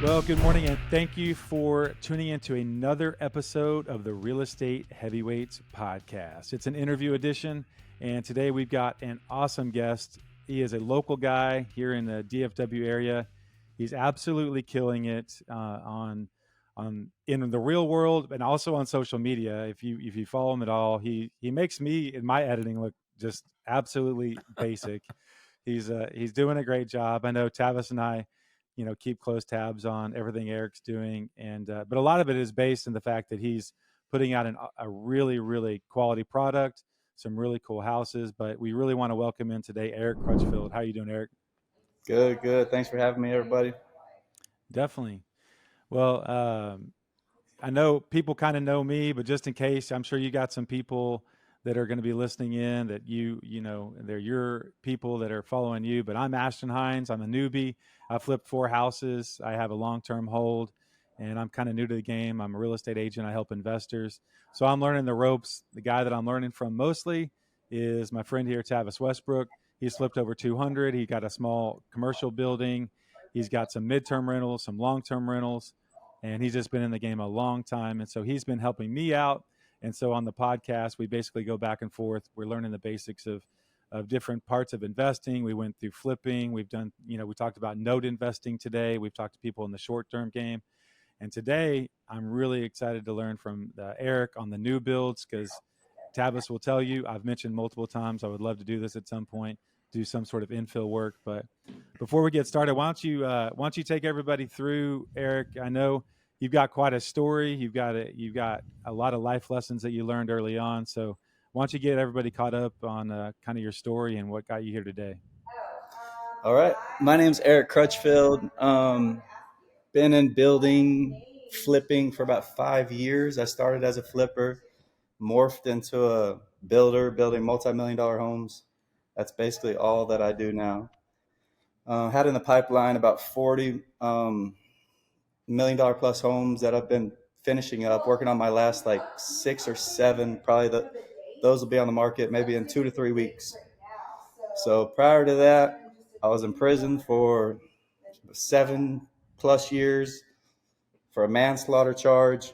Well, good morning, and thank you for tuning in to another episode of the Real Estate Heavyweights podcast. It's an interview edition, and today we've got an awesome guest. He is a local guy here in the DFW area. He's absolutely killing it on in the real world, and also on social media. If you follow him at all, he makes me in my editing look just absolutely basic. He's doing a great job. I know Tavis and I keep close tabs on everything Eric's doing, and but a lot of it is based in the fact that he's putting out a really, really quality product, some really cool houses. But we really want to welcome in today Eric Crutchfield. How are you doing, Eric? Good, good. Thanks for having me, everybody. Definitely. Well, I know people kind of know me, but just in case, I'm sure you got some people that are going to be listening in that they're your people that are following you. But I'm Ashton Hines. I'm a newbie. I flipped 4 houses. I have a long-term hold, and I'm kind of new to the game. I'm a real estate agent. I help investors. So I'm learning the ropes. The guy that I'm learning from mostly is my friend here, Tavis Westbrook. He's flipped over 200. He got a small commercial building. He's got some midterm rentals, some long-term rentals, and he's just been in the game a long time. And so he's been helping me out. And so on the podcast, we basically go back and forth. We're learning the basics of different parts of investing. We went through flipping. We've done, we talked about note investing today. We've talked to people in the short-term game. And today, I'm really excited to learn from Eric on the new builds, because Tavis will tell you, I've mentioned multiple times, I would love to do this at some point, do some sort of infill work. But before we get started, why don't you take everybody through, Eric? I know you've got quite a story. You've got a lot of life lessons that you learned early on. So why don't you get everybody caught up on kind of your story and what got you here today? All right. My name's Eric Crutchfield. Been in building, flipping for about 5 years. I started as a flipper, morphed into a builder, building multi-million dollar homes. That's basically all that I do now. Had in the pipeline about 40 $1 million plus homes that I've been finishing up, working on my last like 6 or 7. Probably those will be on the market maybe in 2 to 3 weeks. So prior to that, I was in prison for 7+ years for a manslaughter charge.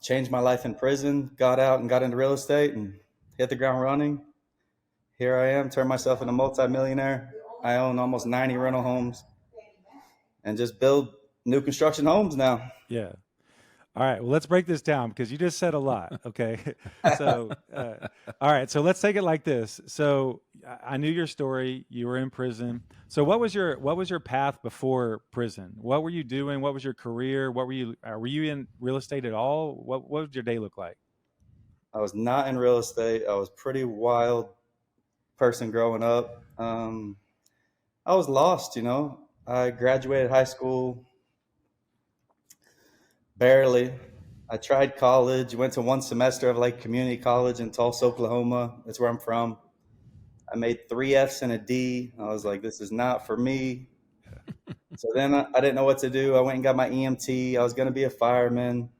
Changed my life in prison, got out and got into real estate and hit the ground running. Here I am, turned myself into a multimillionaire. I own almost 90 rental homes and just build new construction homes now. Yeah. All right. Well, let's break this down because you just said a lot. Okay. So, all right. So let's take it like this. So I knew your story. You were in prison. So what was your path before prison? What were you doing? What was your career? Were you in real estate at all? What did your day look like? I was not in real estate. I was a pretty wild person growing up. I was lost. I graduated high school barely. I tried college, went to one semester of like community college in Tulsa, Oklahoma. That's where I'm from. I made 3 F's and a D. I was like, this is not for me. So then I didn't know what to do. I went and got my EMT. I was going to be a fireman.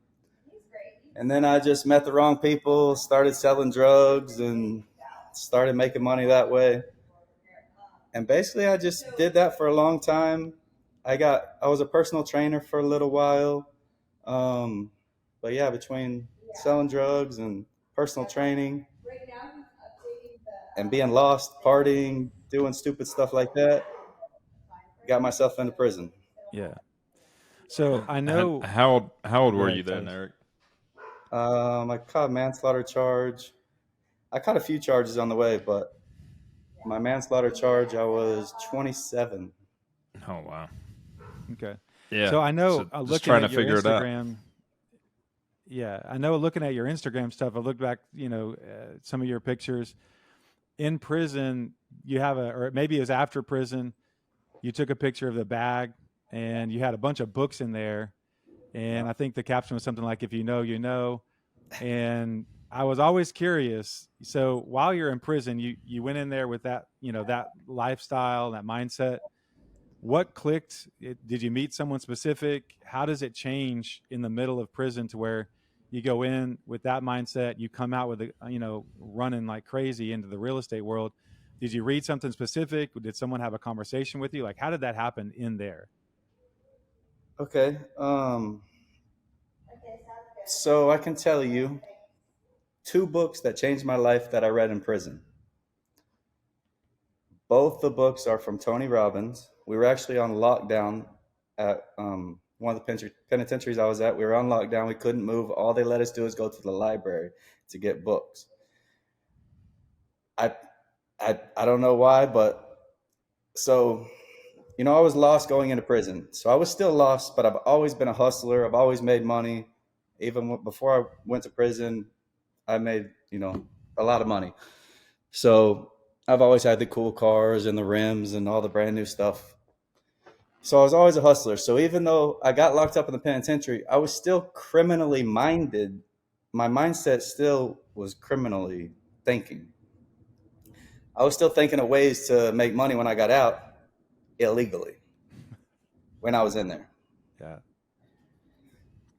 And then I just met the wrong people, started selling drugs, and started making money that way. And basically, I just did that for a long time. I was a personal trainer for a little while. Um, but yeah, between selling drugs and personal training and being lost, partying, doing stupid stuff like that, got myself into prison. Yeah. So I And know. how old Go were ahead, you then, Tavis. Eric? I caught a manslaughter charge. I caught a few charges on the way, but my manslaughter charge, I was 27. Oh wow. Okay. Yeah. So I know So just looking trying at to your figure it out. Instagram. Yeah, I know looking at your Instagram stuff. I looked back, some of your pictures in prison. You have or maybe it was after prison. You took a picture of the bag, and you had a bunch of books in there. And Yeah. I think the caption was something like, "If you know, you know." And I was always curious. So while you're in prison, you went in there with that lifestyle, that mindset. What clicked? Did you meet someone specific? How does it change in the middle of prison to where you go in with that mindset, you come out with running like crazy into the real estate world? Did you read something specific? Did someone have a conversation with you? Like, how did that happen in there? Okay. So I can tell you 2 books that changed my life that I read in prison. Both the books are from Tony Robbins. We were actually on lockdown at one of the penitentiaries I was at. We were on lockdown. We couldn't move. All they let us do is go to the library to get books. I I don't know why, but so I was lost going into prison. So I was still lost, but I've always been a hustler. I've always made money. Even before I went to prison, I made a lot of money. So I've always had the cool cars and the rims and all the brand new stuff. So I was always a hustler. So even though I got locked up in the penitentiary, I was still criminally minded. My mindset still was criminally thinking. I was still thinking of ways to make money when I got out illegally when I was in there. Yeah.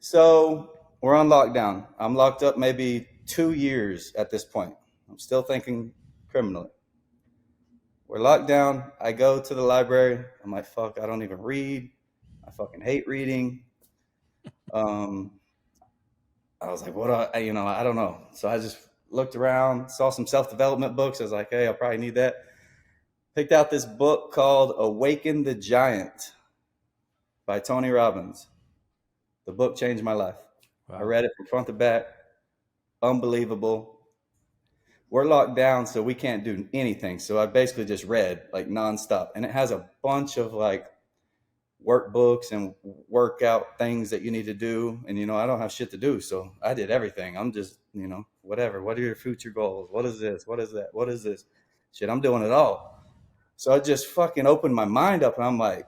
So we're on lockdown. I'm locked up maybe 2 years at this point. I'm still thinking criminally. We're locked down. I go to the library. I'm like, fuck, I don't even read. I fucking hate reading. I was like, what do I don't know. So I just looked around, saw some self-development books. I was like, hey, I'll probably need that. Picked out this book called Awaken the Giant by Tony Robbins. The book changed my life. Wow. I read it from front to back. Unbelievable. We're locked down, so we can't do anything. So I basically just read like nonstop. And it has a bunch of like workbooks and workout things that you need to do. And, I don't have shit to do. So I did everything. I'm just, whatever. What are your future goals? What is this? What is that? What is this? Shit, I'm doing it all. So I just fucking opened my mind up and I'm like,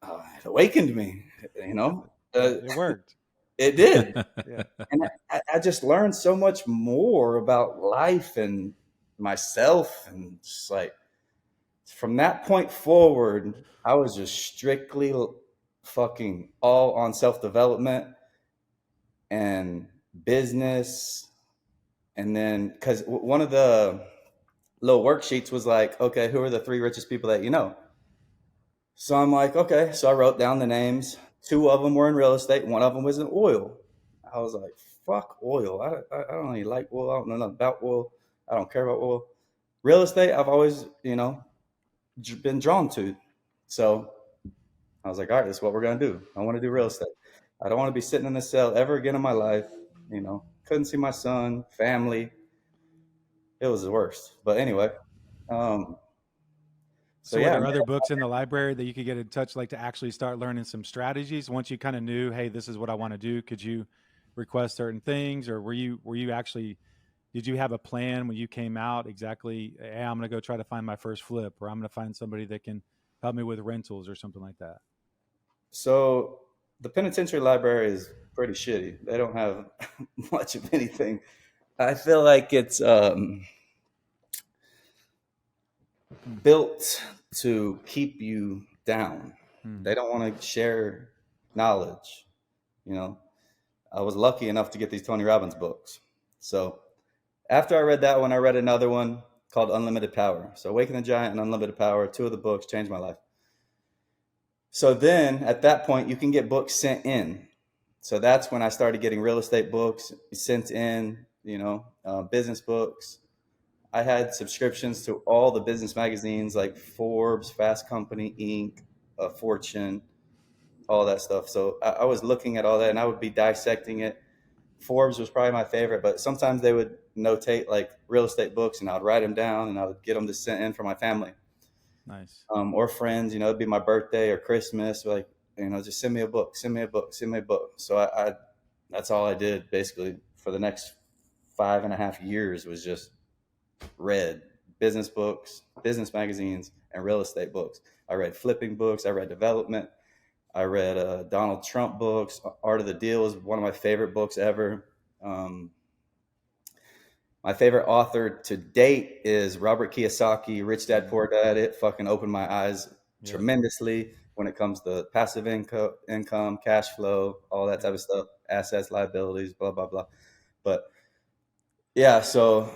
oh, it awakened me, It worked. It did. Yeah. And I just learned so much more about life and myself. And just like from that point forward, I was just strictly fucking all on self-development and business. And then because one of the little worksheets was like, okay, who are the 3 richest people that you know? So I'm like, okay. So I wrote down the names. 2 of them were in real estate. 1 of them was in oil. I was like, fuck oil. I don't really like oil. I don't know nothing about oil. I don't care about oil. Real estate, I've always, been drawn to. So I was like, all right, this is what we're going to do. I want to do real estate. I don't want to be sitting in a cell ever again in my life. Couldn't see my son, family. It was the worst. But anyway. So were there other books in the library that you could get in touch, like to actually start learning some strategies once you kind of knew, hey, this is what I want to do? Could you request certain things, or were you actually, did you have a plan when you came out exactly, hey, I'm going to go try to find my first flip, or I'm going to find somebody that can help me with rentals or something like that? So the penitentiary library is pretty shitty. They don't have much of anything. I feel like it's built to keep you down. They don't want to share knowledge. I was lucky enough to get these Tony Robbins books. So after I read that one, I read another one called Unlimited Power. So Awaken the Giant and Unlimited Power, 2 of the books changed my life. So then at that point, you can get books sent in. So that's when I started getting real estate books sent in, business books. I had subscriptions to all the business magazines like Forbes, Fast Company, Inc., Fortune, all that stuff. So I was looking at all that and I would be dissecting it. Forbes was probably my favorite, but sometimes they would notate like real estate books and I'd write them down and I would get them to send in for my family. Nice. Or friends, it'd be my birthday or Christmas, like, just send me a book, send me a book, send me a book. So I that's all I did basically for the next 5.5 years was just read business books, business magazines, and real estate books. I read flipping books. I read development. I read Donald Trump books. Art of the Deal is one of my favorite books ever. My favorite author to date is Robert Kiyosaki, Rich Dad, Poor Dad. It fucking opened my eyes tremendously when it comes to passive income, cash flow, all that type of stuff, assets, liabilities, blah, blah, blah. But yeah, so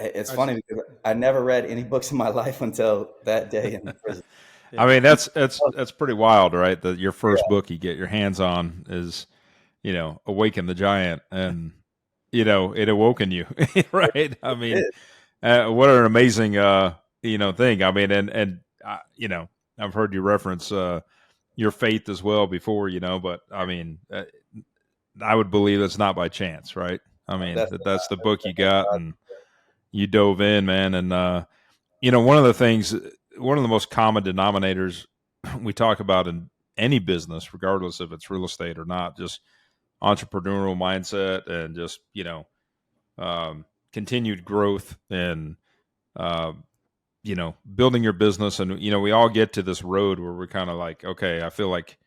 It's funny because I never read any books in my life until that day in prison. I mean, that's pretty wild, right? That your first Yeah, book you get your hands on is, Awaken the Giant, and it awoken you, right? I it mean, did. what an amazing thing. I mean, and I've heard you reference your faith as well before, but I mean, I would believe that's not by chance, right? I mean, Definitely that's the book you got, not. and you dove in, man. And one of the things, one of the most common denominators we talk about in any business, regardless if it's real estate or not, just entrepreneurial mindset and just continued growth and uh, building your business. And we all get to this road where we're kind of like, okay, I feel like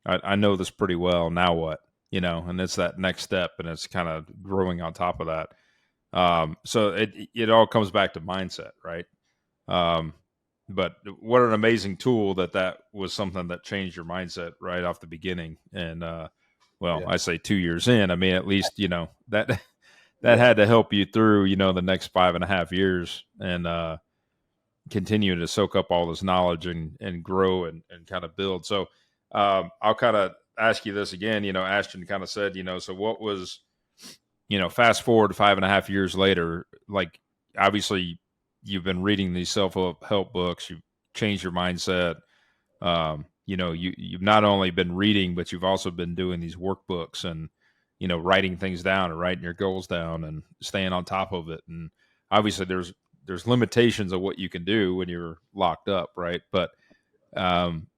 I know this pretty well. Now what? And it's that next step, and it's kind of growing on top of that. So it all comes back to mindset, right? But what an amazing tool that was something that changed your mindset right off the beginning. And well, Yeah, I say 2 years in. I mean, at least that yeah. had to help you through the next 5.5 years, and continue to soak up all this knowledge and grow and kind of build. So I'll kind of ask you this again. Ashton kind of said, so what was, fast forward 5.5 years later, like obviously you've been reading these self-help books, you've changed your mindset. You've not only been reading, but you've also been doing these workbooks and, writing things down and writing your goals down and staying on top of it. And obviously there's limitations of what you can do when you're locked up, right? But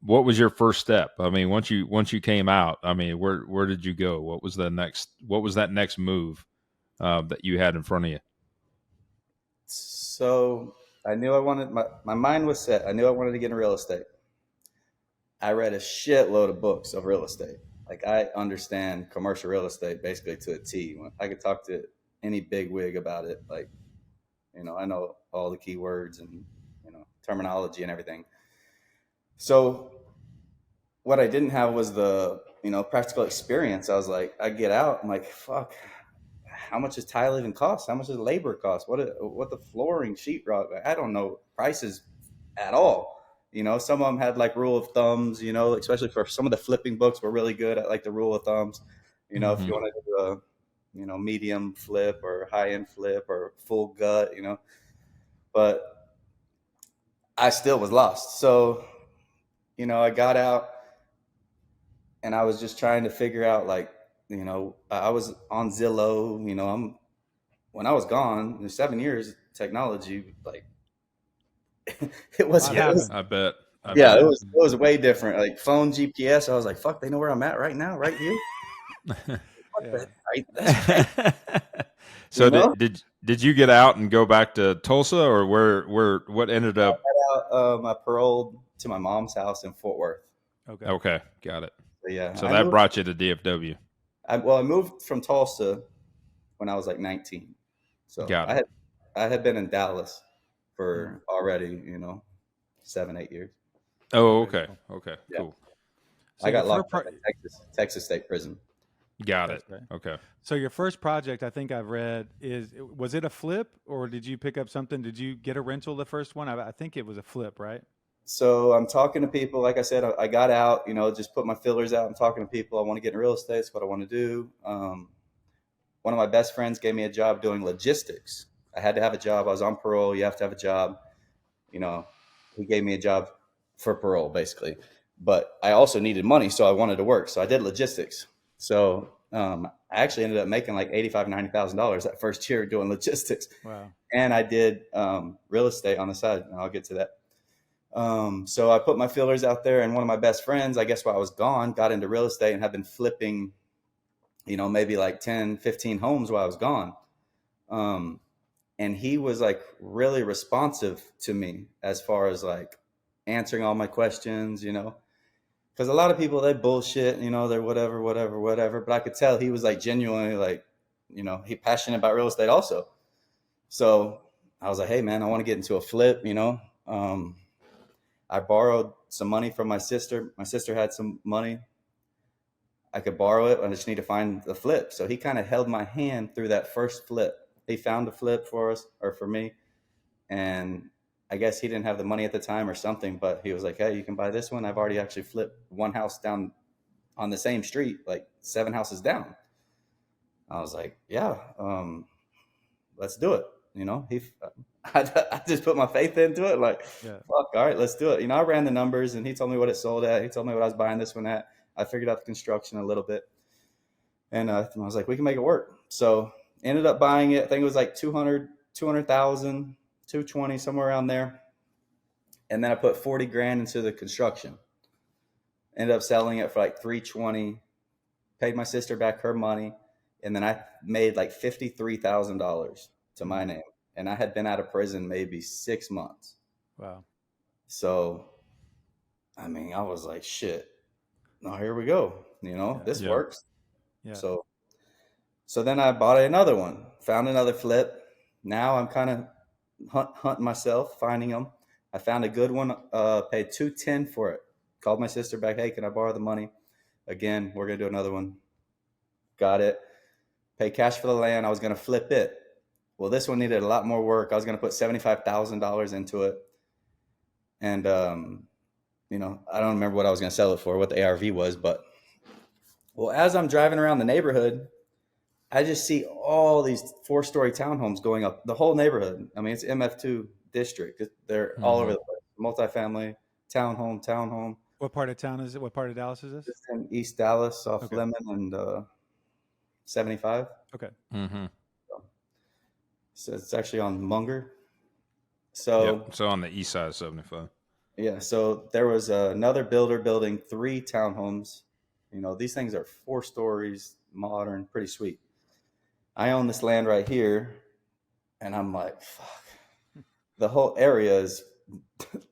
what was your first step? I mean, once you came out, I mean, where did you go? What was that next move that you had in front of you? So I knew I wanted my mind was set. I knew I wanted to get in real estate. I read a shitload of books of real estate. Like I understand commercial real estate basically to a T. I could talk to any big wig about it. Like, I know all the keywords and, terminology and everything. So what I didn't have was the, practical experience. I was like, I get out, I'm like, fuck, how much does tile even cost? How much does labor cost? What the flooring, sheetrock? I don't know prices at all. Some of them had like rule of thumbs, especially for some of the flipping books were really good at like the rule of thumbs. If you want to do a, medium flip or high end flip or full gut, but I still was lost. So, I got out and I was just trying to figure out like, I was on Zillow, when I was gone in 7 years, technology, like it was, What it Yeah, was happened? I bet. I yeah, bet. it was way different. Like phone GPS, I was like, fuck, they know where I'm at right now, right here. What Yeah. the, right, that's right. So You know, did you get out and go back to Tulsa, or what ended up? I paroled to my mom's house in Fort Worth. Okay. Okay, got it. So yeah, So that brought you to DFW. I moved from Tulsa when I was like 19. So Got it. I had been in Dallas Mm. for already, 7, 8 years. Oh, Very okay. cool. Okay, Yeah. cool. So I your got first locked up in Texas State Prison. Got it. that's right. Okay. So your first project, I think I've read, was it a flip or did you pick up something? Did you get a rental the first one? I think it was a flip, right? So I'm talking to people. Like I said, I got out, just put my fillers out. I'm talking to people. I want to get in real estate. It's what I want to do. One of my best friends gave me a job doing logistics. I had to have a job. I was on parole. You have to have a job. He gave me a job for parole, basically. But I also needed money, so I wanted to work. So I did logistics. So I actually ended up making like $85,000, $90,000 that first year doing logistics. Wow. And I did real estate on the side. And I'll get to that. So I put my fillers out there, and one of my best friends, I guess while I was gone, got into real estate and have been flipping, maybe like 10, 15 homes while I was gone. And he was like really responsive to me as far as like answering all my questions, because a lot of people, they bullshit, they're whatever. But I could tell he was like genuinely like, he passionate about real estate also. So I was like, hey man, I want to get into a flip, I borrowed some money from my sister. My sister had some money. I could borrow it. I just need to find the flip. So he kind of held my hand through that first flip. he found a flip for us, or for me. And I guess he didn't have the money at the time or something, but he was like, hey, you can buy this one. I've already actually flipped one house down on the same street, like 7 houses down. I was like, yeah, let's do it. You know, I just put my faith into it. Like, Yeah. fuck, all right, let's do it. You know, I ran the numbers and he told me what it sold at. He told me what I was buying this one at. I figured out the construction a little bit. And I was like, we can make it work. So ended up buying it. I think it was like 200,000, 220, somewhere around there. And then I put 40 grand into the construction. Ended up selling it for like 320, paid my sister back her money. And then I made like $53,000 to my name. And I had been out of prison maybe 6 months. Wow. So, I mean, I was like, shit, now here we go. You know, this works. Yeah. So then I bought another one, found another flip. Now I'm kind of hunting myself, finding them. I found a good one, paid $210 for it. Called my sister back, hey, can I borrow the money? Again, we're going to do another one. Got it. Pay cash for the land. I was going to flip it. Well, this one needed a lot more work. I was going to put $75,000 into it. And, you know, I don't remember what I was going to sell it for, what the ARV was. But, well, as I'm driving around the neighborhood, I just see all these 4-story townhomes going up the whole neighborhood. I mean, it's MF2 district. They're all over the place. Multifamily, townhome. What part of town is it? What part of Dallas is this? Just in East Dallas off Lemon and 75. Okay. Mm-hmm. So it's actually on Munger. So, so on the east side of 75. Yeah. So there was another builder building 3 townhomes. You know, these things are 4 stories, modern, pretty sweet. I own this land right here, and I'm like, fuck. The whole area is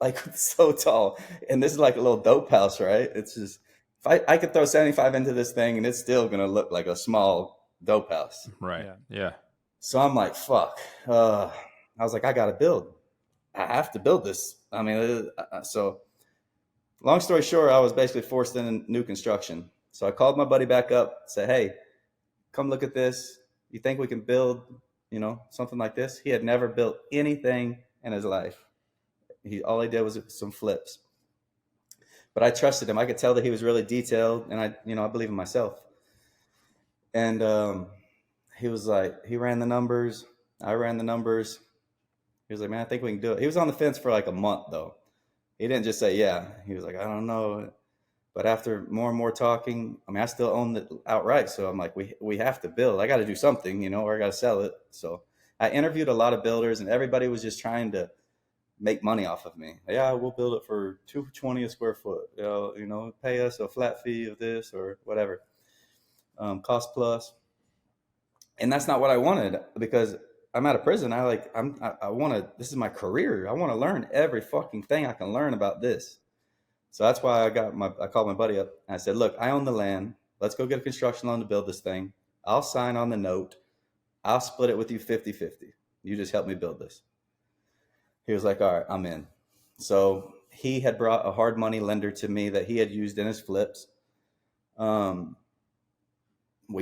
like so tall, and this is like a little dope house, right? It's just, if I could throw 75 into this thing, and it's still gonna look like a small dope house, right? Yeah. So I'm like, fuck. I was like, I gotta build. I have to build this. I mean, so long story short, I was basically forced into new construction. So I called my buddy back up, said, hey, come look at this. You think we can build, you know, something like this? He had never built anything in his life. All he did was some flips. But I trusted him. I could tell that he was really detailed, and I believe in myself. And he was like, he ran the numbers. I ran the numbers. He was like, man, I think we can do it. He was on the fence for like a month, though. He didn't just say, yeah. He was like, I don't know. But after more and more talking, I mean, I still own it outright. So I'm like, we have to build. I got to do something, you know, or I got to sell it. So I interviewed a lot of builders, and everybody was just trying to make money off of me. Yeah, we'll build it for $220 a square foot. You know, pay us a flat fee of this or whatever, cost plus. And that's not what I wanted, because I'm out of prison. I want to. This is my career. I want to learn every fucking thing I can learn about this. So that's why I called my buddy up and I said, look, I own the land. Let's go get a construction loan to build this thing. I'll sign on the note. I'll split it with you 50-50. You just help me build this. He was like, all right, I'm in. So he had brought a hard money lender to me that he had used in his flips. We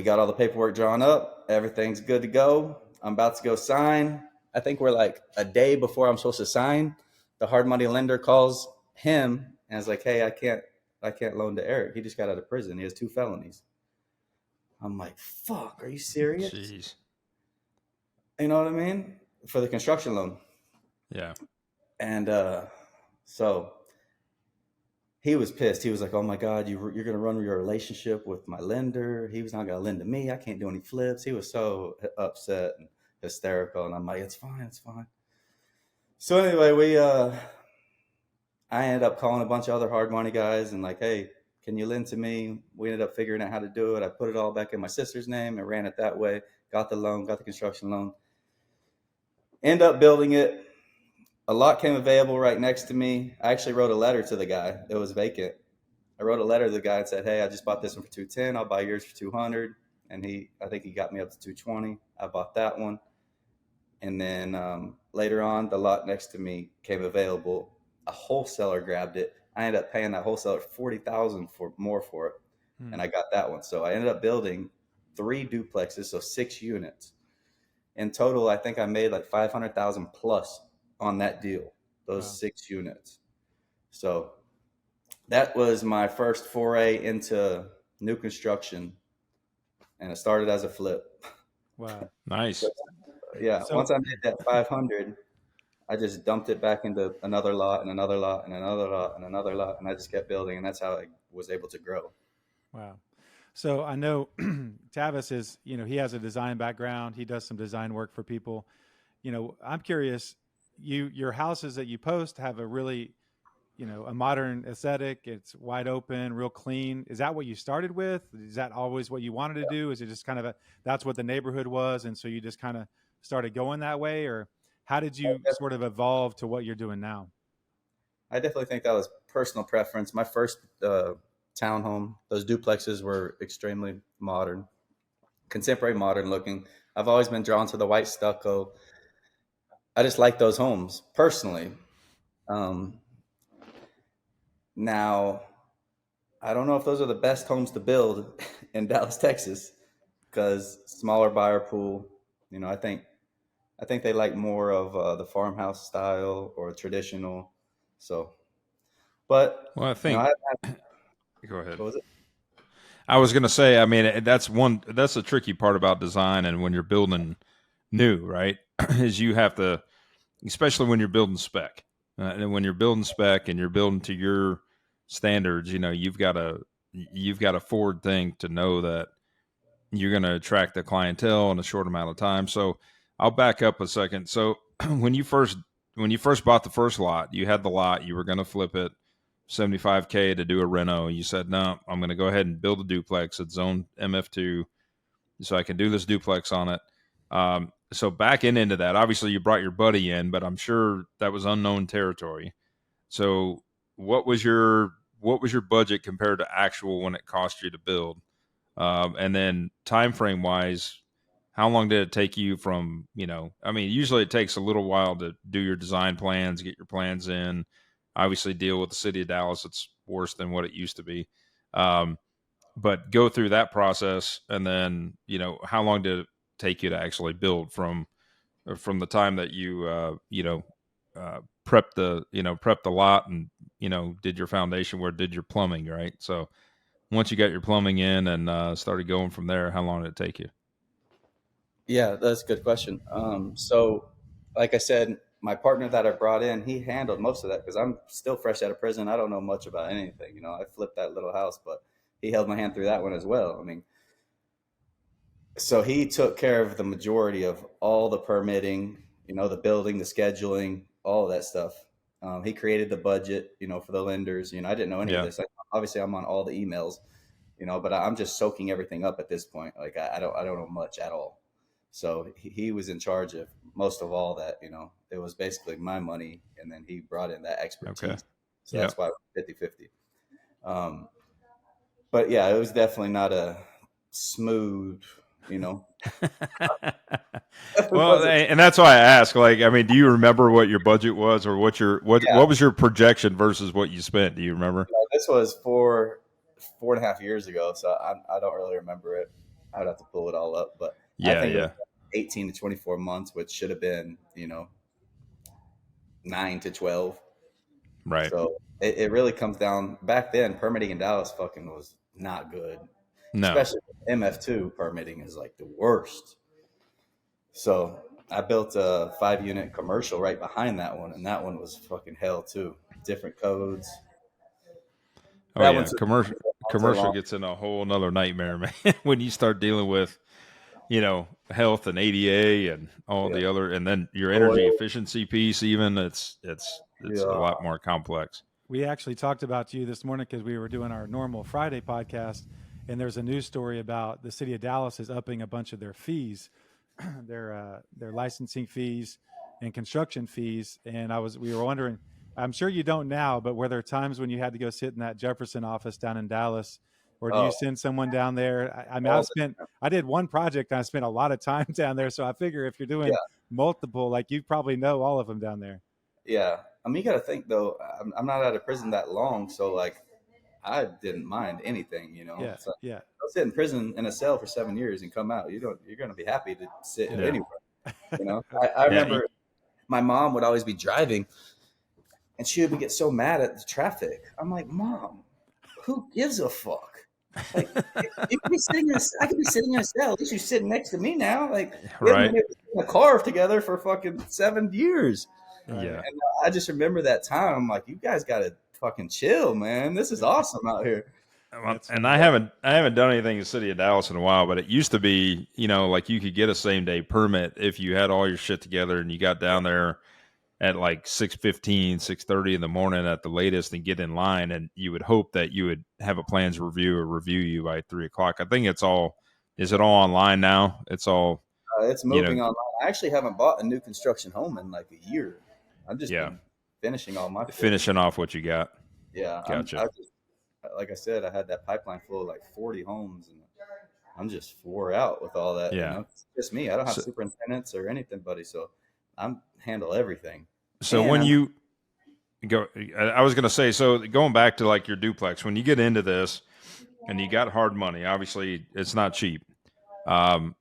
got all the paperwork drawn up. Everything's good to go. I'm about to go sign. I think we're like a day before I'm supposed to sign. The hard money lender calls him and is like, hey, I can't loan to Eric. He just got out of prison. He has 2 felonies. I'm like, fuck, are you serious? Jeez. You know what I mean? For the construction loan. Yeah. And so he was pissed. He was like, oh my God, you're going to run your relationship with my lender. He was not going to lend to me. I can't do any flips. He was so upset and hysterical. And I'm like, it's fine. So anyway, I ended up calling a bunch of other hard money guys and like, hey, can you lend to me? We ended up figuring out how to do it. I put it all back in my sister's name and ran it that way. Got the loan, got the construction loan. End up building it. A lot came available right next to me. I actually wrote a letter to the guy. It was vacant. I wrote a letter to the guy and said, hey, I just bought this one for $210. I'll buy yours for $200. And I think he got me up to $220. I bought that one. And then later on, the lot next to me came available. A wholesaler grabbed it. I ended up paying that wholesaler $40,000 more for it. And I got that one. So I ended up building 3 duplexes, so 6 units. In total, I think I made like 500,000 plus on that deal, those Wow. 6 units. So that was my first foray into new construction, and it started as a flip. Wow. So Nice. yeah, So once I made that 500, I just dumped it back into another lot and another lot and another lot and another lot, and I just kept building, and that's how I was able to grow. wow. So I know Tavis is, he has a design background. He does some design work for people. I'm curious, your houses that you post have a really, a modern aesthetic. It's wide open, real clean. Is that what you started with? Is that always what you wanted to do? Is it just kind of that's what the neighborhood was, and so you just kind of started going that way, or how did you sort of evolve to what you're doing now? I definitely think that was personal preference. My first townhome, those duplexes were extremely modern, contemporary modern looking. I've always been drawn to the white stucco. I just like those homes personally. Um, Now, I don't know if those are the best homes to build in Dallas, Texas, because smaller buyer pool. I think they like more of the farmhouse style or traditional. So, but Well, I you know, think, I, go ahead. what was it? I was going to say, I mean, that's the tricky part about design and when you're building new, right? Is you have to, especially when you're building spec. And when you're building spec and you're building to your standards, you've got a forward thing to know that you're going to attract the clientele in a short amount of time. So I'll back up a second. So when you first bought the first lot, you had the lot, you were going to flip it 75K to do a reno. You said, no, I'm going to go ahead and build a duplex at zone MF2 so I can do this duplex on it. So backing into that, obviously you brought your buddy in, but I'm sure that was unknown territory. So what was your budget compared to actual when it cost you to build? And then time frame wise, how long did it take you from, I mean, usually it takes a little while to do your design plans, get your plans in, obviously deal with the city of Dallas. It's worse than what it used to be. Um, but go through that process. And then, how long did it take you to actually build from the time that you, prepped the lot and, did your foundation where did your plumbing, right? So, once you got your plumbing in and started going from there, how long did it take you? Yeah, that's a good question. So, like I said, my partner that I brought in, he handled most of that because I'm still fresh out of prison. I don't know much about anything. I flipped that little house, but he held my hand through that one as well. I mean, so he took care of the majority of all the permitting, the building, the scheduling, all of that stuff. He created the budget, for the lenders. I didn't know any of Yeah. this. Obviously, I'm on all the emails, but I'm just soaking everything up at this point. Like I don't know much at all. So he was in charge of most of all that. It was basically my money, and then he brought in that Okay. expertise. So Yeah. that's why it was 50-50. Um, but yeah, it was definitely not a smooth, you know. It Well, wasn't. and that's why I ask. Like, I mean, do you remember what your budget was, or Yeah, what was your projection versus what you spent? Do you remember? this was 4.5 years ago, so I don't really remember it. I would have to pull it all up, but I Yeah. think it was Yeah. 18 to 24 months, which should have been 9 to 12. Right. So it really comes down. Back then, permitting in Dallas fucking was not good, No. especially MF2 permitting is like the worst. So I built a 5 unit commercial right behind that one, and that one was fucking hell too. Different codes. Oh That one yeah. took so Commercial long. gets in a whole nother nightmare, man. When you start dealing with health and ADA and all Yeah. the other, and then your energy Oil. efficiency piece, even it's a Yeah. lot more complex. We actually talked about you this morning because we were doing our normal Friday podcast, and there's a news story about the city of Dallas is upping a bunch of their fees, their licensing fees and construction fees. And we were wondering, I'm sure you don't now, but were there times when you had to go sit in that Jefferson office down in Dallas, or do you Oh, send someone down there? I mean, all I did one project and I spent a lot of time down there, so I figure if you're yeah, doing multiple, like you probably know all of them down there. yeah. I mean, you got to think though. I'm not out of prison that long, so like, I didn't mind anything. Yeah, So yeah. I'll sit in prison in a cell for 7 years and come out. You're going to be happy to sit Yeah. Yeah. anywhere. You know, I Yeah. remember my mom would always be driving, and she would get so mad at the traffic. I'm like, Mom, who gives a fuck? Like, you could be sitting in I could be sitting in a cell. At least you're sitting next to me now. Like, we haven't Right. been able to sit in a car together for fucking 7 years. Right. Yeah. And I just remember that time. I'm like, you guys got to fucking chill, man. This is awesome out here. That's And funny. I haven't done anything in the city of Dallas in a while, but it used to be, like you could get a same day permit if you had all your shit together and you got down there at like 6:15, 6:30 in the morning at the latest and get in line, and you would hope that you would have a plans review or review you by 3 o'clock. I think is it all online now? It's all, It's you know, moving online. I actually haven't bought a new construction home in like a year. I've just yeah, been finishing all my shit. finishing off what you got. Yeah, Gotcha. I just, like I said, I had that pipeline full of like 40 homes, and I'm just wore out with all that. Yeah. It's just me. I don't have So, superintendents or anything, buddy. So I'm handle everything. so And when I'm you go, I was going to say, so going back to like your duplex, when you get into this and you got hard money, obviously it's not cheap. And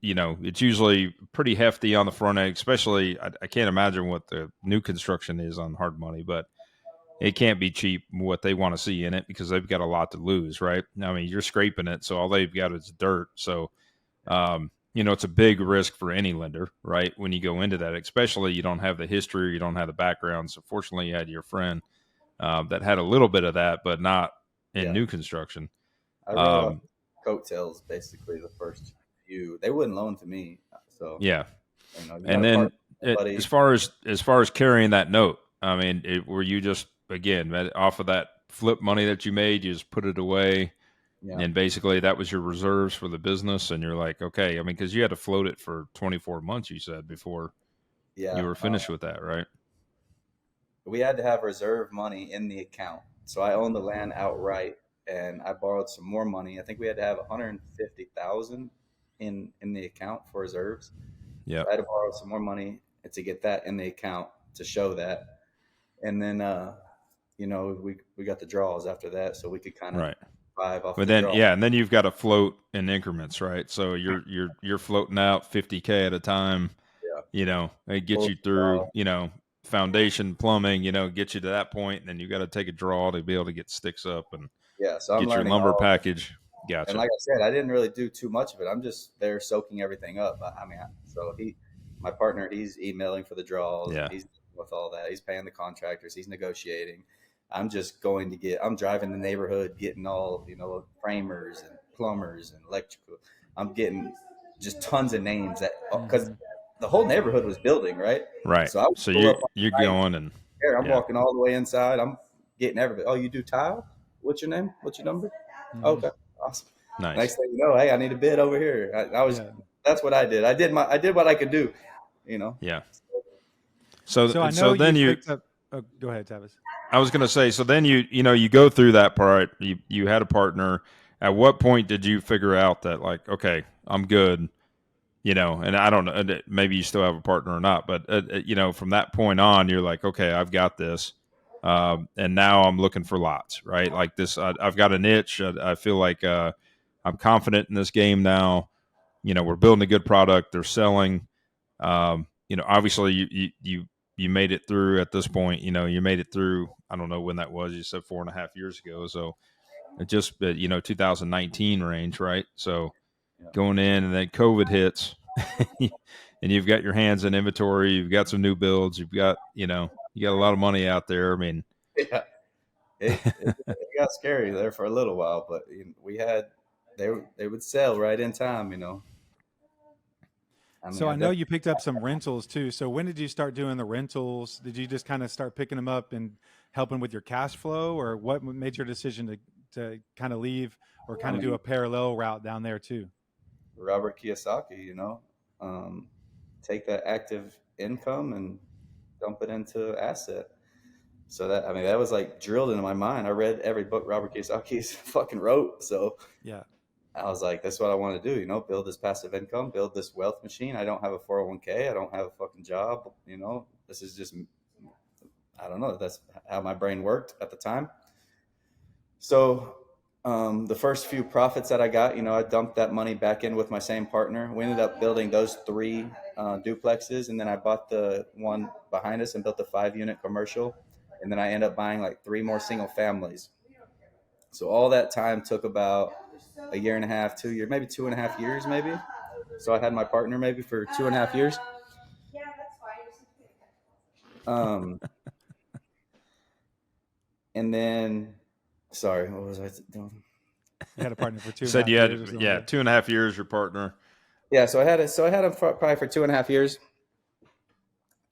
it's usually pretty hefty on the front end, especially I can't imagine what the new construction is on hard money, but it can't be cheap what they want to see in it because they've got a lot to lose, right? I mean, you're scraping it, so all they've got is dirt. So, it's a big risk for any lender, right? When you go into that, especially you don't have the history, you don't have the background. So, fortunately, you had your friend that had a little bit of that, but not in yeah, new construction. I rode off Um, coattails basically the first few. They wouldn't loan to me, so yeah, you know, you got and to then partner with somebody. as far as carrying that note, I mean, were you just again off of that flip money that you made, you just put it away, Yeah, and basically that was your reserves for the business, and you're like, okay, I mean, because you had to float it for 24 months, you said before you yeah. were finished with that, right? We had to have reserve money in the account. So I owned the land outright, and I borrowed some more money. I think we had to have 150,000 in the account for reserves. Yeah, So I had to borrow some more money to get that in the account to show that. And then we got the draws after that, so we could kind of right. survive off But the then, draw. yeah, and then you've got to float in increments, right? So you're floating out 50K at a time. Yeah. It gets Full you through, draw. foundation, plumbing, get you to that point, and then you got to take a draw to be able to get sticks up and Yeah, so I'm get your learning lumber all. package. And Gotcha. like I said, I didn't really do too much of it. I'm just there soaking everything up. I mean, so my partner, he's emailing for the draws, and Yeah. he's with all that. He's paying the contractors. He's negotiating. I'm just going to I'm driving the neighborhood, getting all, framers and plumbers and electrical. I'm getting just tons of names because Mhm. the whole neighborhood was building, right? Right. So I would So pull you up on you're the site. going and Here, I'm yeah. walking all the way inside. I'm getting everybody. Oh, you do tile? What's your name? What's your number? Mhm. Okay, awesome. Nice. Next thing you know, hey, I need a bid over here. Yeah. That's what I did. I did what I could do, you know. Yeah. So I know So then you you picked up. Oh, go ahead, Tavis. I was going to say, so then you go through that part. You had a partner. At what point did you figure out that like, okay, I'm good, and I don't know, maybe you still have a partner or not, but from that point on, you're like, okay, I've got this. And now I'm looking for lots, right? Like this, I've got a niche. I feel like I'm confident in this game now. We're building a good product. They're selling. Obviously you made it through at this point. You made it through. I don't know when that was. You said 4.5 years ago. So it just 2019 range, right? So Yeah. going in, and then COVID hits, and you've got your hands in inventory. You've got some new builds. You've got you got a lot of money out there. I mean, Yeah, it got scary there for a little while, but we had they would sell right in time, you know. I mean, So I I know definitely you picked up some rentals too. So when did you start doing the rentals? Did you just kind of start picking them up and helping with your cash flow, or what made your decision to kind of leave or I kind of do mean a parallel route down there too? Robert Kiyosaki, um, take that active income and dump it into asset. So that was like drilled into my mind. I read every book Robert Kiyosaki's fucking wrote. So Yeah. I was like, that's what I want to do, build this passive income, build this wealth machine. I don't have a 401k. I don't have a fucking job. This is just, I don't know. That's how my brain worked at the time. So The first few profits that I got, I dumped that money back in with my same partner. We ended up building those three duplexes, and then I bought the one behind us and built a 5-unit commercial, and then I ended up buying like 3 more single families. So all that time took about a year and a half, 2 years, maybe 2.5 years, maybe. So I had my partner maybe for 2.5 years. And then, sorry, what was I doing? You had a partner for two You and a said half you years or had, something. yeah, 2.5 years, your partner. Yeah, so I had him probably for 2.5 years,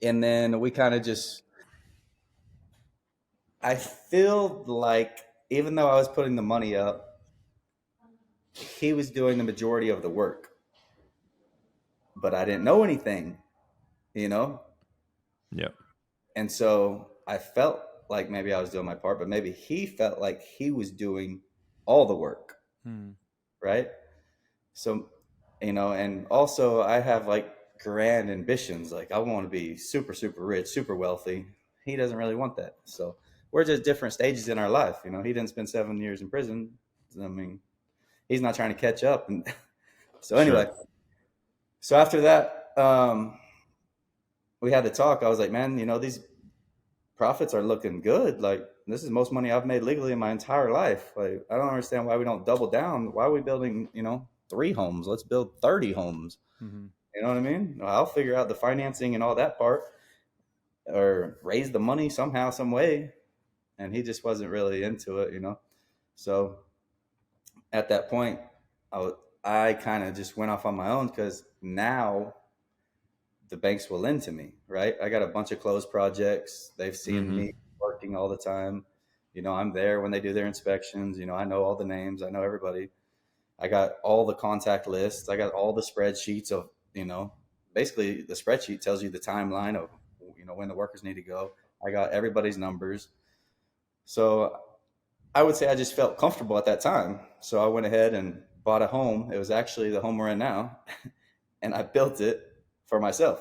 and then we kind of just. I feel like even though I was putting the money up, he was doing the majority of the work, but I didn't know anything, you know. Yep. And so I felt like maybe I was doing my part, but maybe he felt like he was doing all the work, right? So, and also I have like grand ambitions. Like I want to be super, super rich, super wealthy. He doesn't really want that. So we're just different stages in our life. He didn't spend 7 years in prison. I mean, he's not trying to catch up. And so anyway, Sure. so after that, we had to talk. I was like, man, these profits are looking good. Like this is the most money I've made legally in my entire life. Like I don't understand why we don't double down. Why are we building, 3 homes? Let's build 30 homes. Mm-hmm. You know what I mean? I'll figure out the financing and all that part, or raise the money somehow, some way. And he just wasn't really into it. So at that point, I kind of just went off on my own because now the banks will lend to me, right? I got a bunch of closed projects. They've seen me working all the time. I'm there when they do their inspections. I know all the names. I know everybody. I got all the contact lists. I got all the spreadsheets of, basically the spreadsheet tells you the timeline of, when the workers need to go. I got everybody's numbers. So I would say I just felt comfortable at that time. So I went ahead and bought a home. It was actually the home we're in now. And I built it for myself.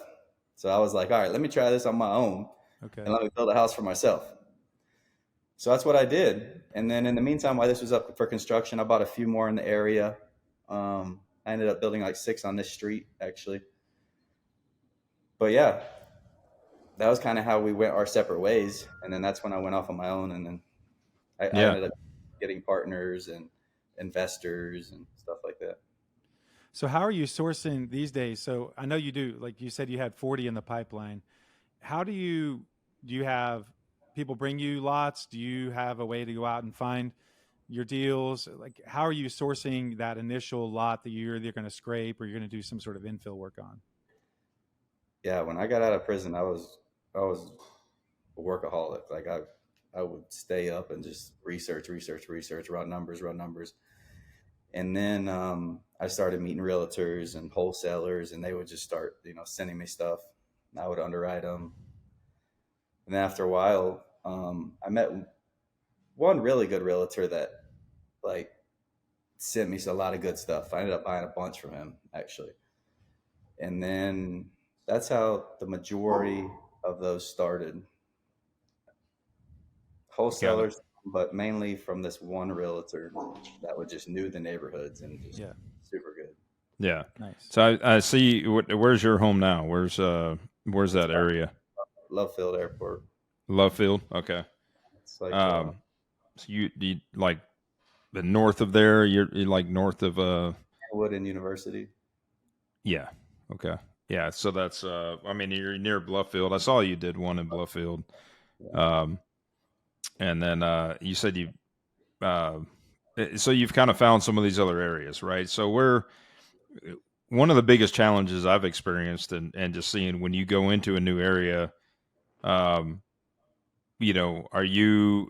So I was like, all right, let me try this on my own. Okay. And let me build a house for myself. So that's what I did. And then in the meantime, while this was up for construction, I bought a few more in the area. I ended up building like 6 on this street, actually. But yeah, that was kind of how we went our separate ways. And then that's when I went off on my own. And then I ended up getting partners and investors and stuff like that. So how are you sourcing these days? So I know you do, like you said, you had 40 in the pipeline. How do you have people bring you lots? Do you have a way to go out and find your deals? Like, how are you sourcing that initial lot that you're either going to scrape or you're going to do some sort of infill work on? Yeah, when I got out of prison, I was a workaholic. Like I would stay up and just research, run numbers. And then I started meeting realtors and wholesalers, and they would just start, sending me stuff. And I would underwrite them. And then after a while, I met one really good realtor that like sent me a lot of good stuff. I ended up buying a bunch from him, actually. And then that's how the majority of those started. Wholesalers, but mainly from this one realtor that would just knew the neighborhoods and just super good. Yeah. Nice. So I see. Where's your home now? Where's that area? Love Field Airport. Love Field. Okay. It's like So you like the north of there? You're like north of Wood and University. Yeah. Okay. Yeah. So that's I mean you're near Blufffield. I saw you did one in Blufffield. And then you said you so you've kind of found some of these other areas, right? So one of the biggest challenges I've experienced and just seeing when you go into a new area, are you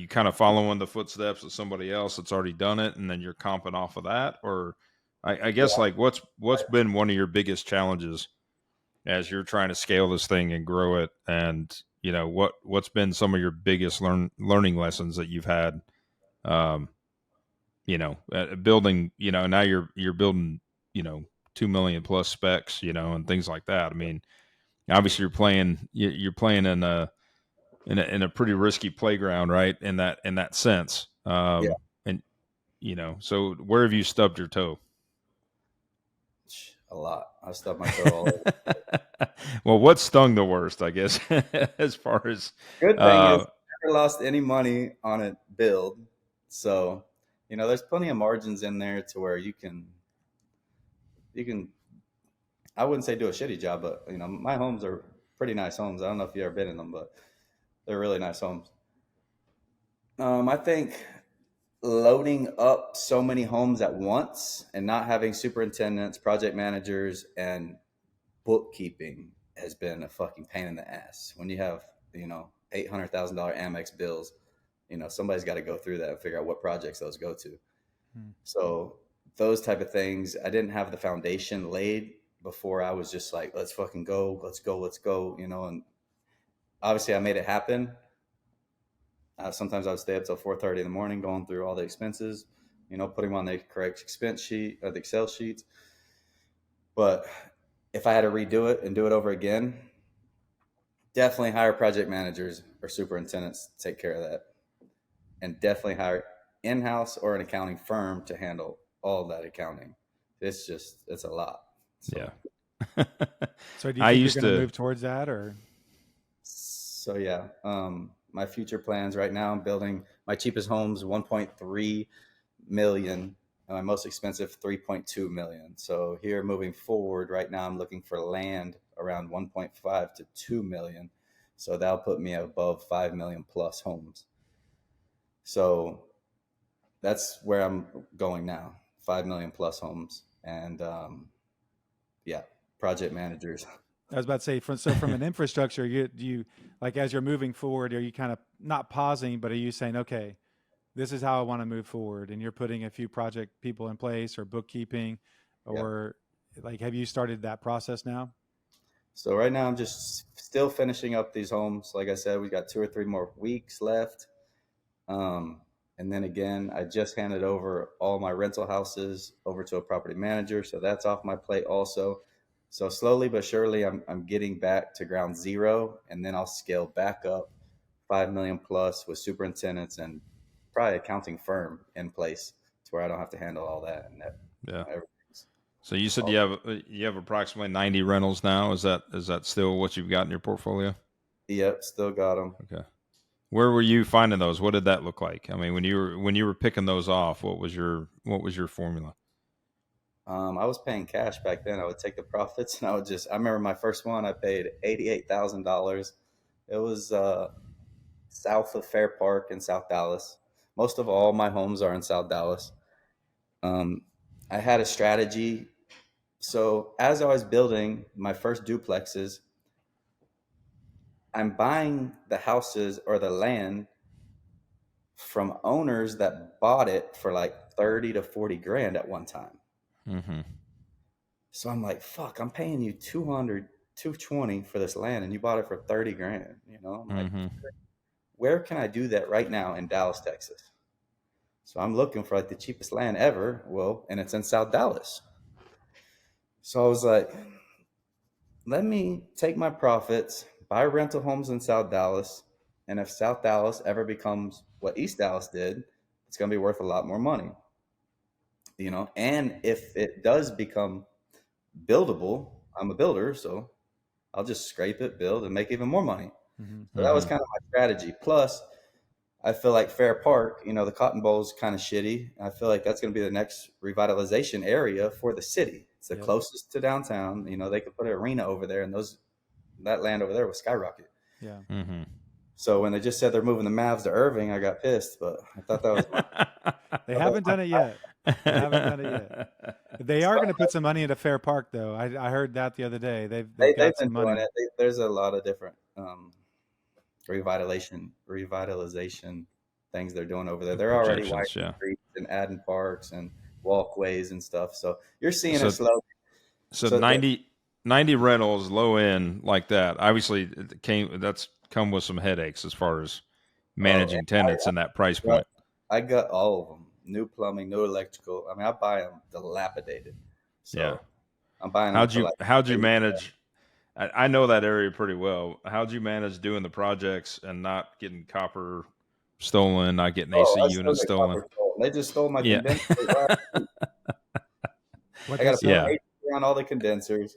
kind of following the footsteps of somebody else that's already done it, and then you're comping off of that, or I guess like what's been one of your biggest challenges as you're trying to scale this thing and grow it, and what's been some of your biggest learning lessons that you've had, building, now you're building, 2 million plus specs, and things like that. I mean, obviously you're playing in a pretty risky playground, right? In that sense. And So where have you stubbed your toe? A lot. I stubbed my toe all over. Well, what stung the worst, I guess, as far as Good thing is uh, I never lost any money on a build. So, there's plenty of margins in there to where you can I wouldn't say do a shitty job, but my homes are pretty nice homes. I don't know if you've ever been in them, but they're really nice homes. I think loading up so many homes at once and not having superintendents, project managers, and bookkeeping has been a fucking pain in the ass. When you have, $800,000 Amex bills, somebody's got to go through that and figure out what projects those go to. So those type of things, I didn't have the foundation laid before I was just like, let's fucking go, let's go, and obviously I made it happen. Sometimes I would stay up till 4:30 in the morning going through all the expenses, putting them on the correct expense sheet or the Excel sheets. But if I had to redo it and do it over again, definitely hire project managers or superintendents to take care of that. And definitely hire in-house or an accounting firm to handle all that accounting. It's a lot. So, yeah. So do you I think you're used going to to. move towards that, or? So yeah, my future plans right now, I'm building my cheapest homes, 1.3 million. My most expensive, 3.2 million. So here moving forward, right now, I'm looking for land around 1.5 to 2 million. So that'll put me above 5 million plus homes. So that's where I'm going now, 5 million plus homes. And yeah, project managers. I was about to say, from an infrastructure, you like, as you're moving forward, are you kind of not pausing, but are you saying, okay, this is how I want to move forward, and you're putting a few project people in place or bookkeeping, or like, have you started that process now? So right now I'm just still finishing up these homes. Like I said, we got 2 or 3 more weeks left. And then again, I just handed over all my rental houses over to a property manager. So that's off my plate also. So slowly but surely, I'm getting back to ground zero, and then I'll scale back up 5 million plus with superintendents and probably accounting firm in place to where I don't have to handle all that. And that, Yeah. everything's So you said all, you have approximately 90 rentals now. Is that still what you've got in your portfolio? yep, still got them. Okay. Where were you finding those? What did that look like? I mean, when you were picking those off, what was your formula? I was paying cash back then. I would take the profits and I remember my first one, I paid $88,000. It was south of Fair Park in South Dallas. Most of all my homes are in South Dallas. Um, I had a strategy. So as I was building my first duplexes, I'm buying the houses or the land from owners that bought it for like 30 to 40 grand at one time. Mm-hmm. So I'm like, fuck, I'm paying you 200, 220 for this land and you bought it for 30 grand. I'm like, Mm-hmm. where can I do that right now in Dallas, Texas? So I'm looking for like the cheapest land ever. Well, and it's in South Dallas. So I was like, let me take my profits, buy rental homes in South Dallas. And if South Dallas ever becomes what East Dallas did, it's going to be worth a lot more money. And if it does become buildable, I'm a builder, so I'll just scrape it, build, and make even more money. Mm-hmm. So that was Mm-hmm. kind of my strategy. Plus, I feel like Fair Park, the Cotton Bowl is kind of shitty. I feel like that's going to be the next revitalization area for the city. It's the Yep. closest to downtown. They could put an arena over there, and that land over there will skyrocket. Yeah. Mm-hmm. So when they just said they're moving the Mavs to Irving, I got pissed. But I thought that was They haven't done it yet. They haven't done it yet. They are going to put some money into Fair Park, though. I heard that the other day. They've they've got been some doing money. it. There's a lot of different revitalization things they're doing over there. They're already Projections, widening yeah. streets and adding parks and walkways and stuff. So you're seeing So it slowly. so So 90 rentals low end like that. Obviously, that's come with some headaches as far as managing tenants in that price got, point. I got all of them: new plumbing, new electrical. I mean, I buy them dilapidated. So Yeah. I'm buying them How'd for you like how'd you 80. manage? I know that area pretty well. How'd you manage doing the projects and not getting copper stolen, not getting AC Oh, I still units get stolen? copper stolen. They just stole my Yeah. condenser. What I they got to put Yeah. stole? agency on all the condensers.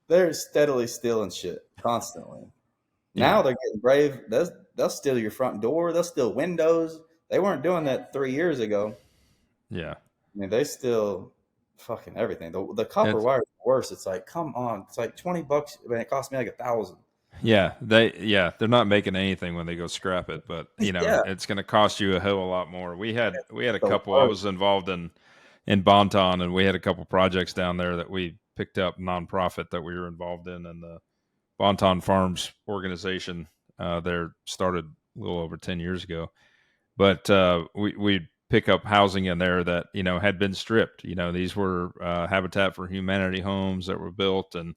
They're steadily stealing shit constantly. Now Yeah. they're getting brave. They'll steal your front door. They'll steal windows. They weren't doing that 3 years ago. Yeah. I mean, they steal fucking everything. The copper It's wire is worse. It's like, come on, it's like $20. I mean, it cost me like 1,000. they're not making anything when they go scrap it, but Yeah, it's going to cost you a hell of a lot more. We had a the couple. I worst. was involved in Bonton, and we had a couple projects down there that we picked up nonprofit that we were involved in, and the Bonton Farms organization there started a little over 10 years ago. But we'd pick up housing in there that had been stripped. These were Habitat for Humanity homes that were built and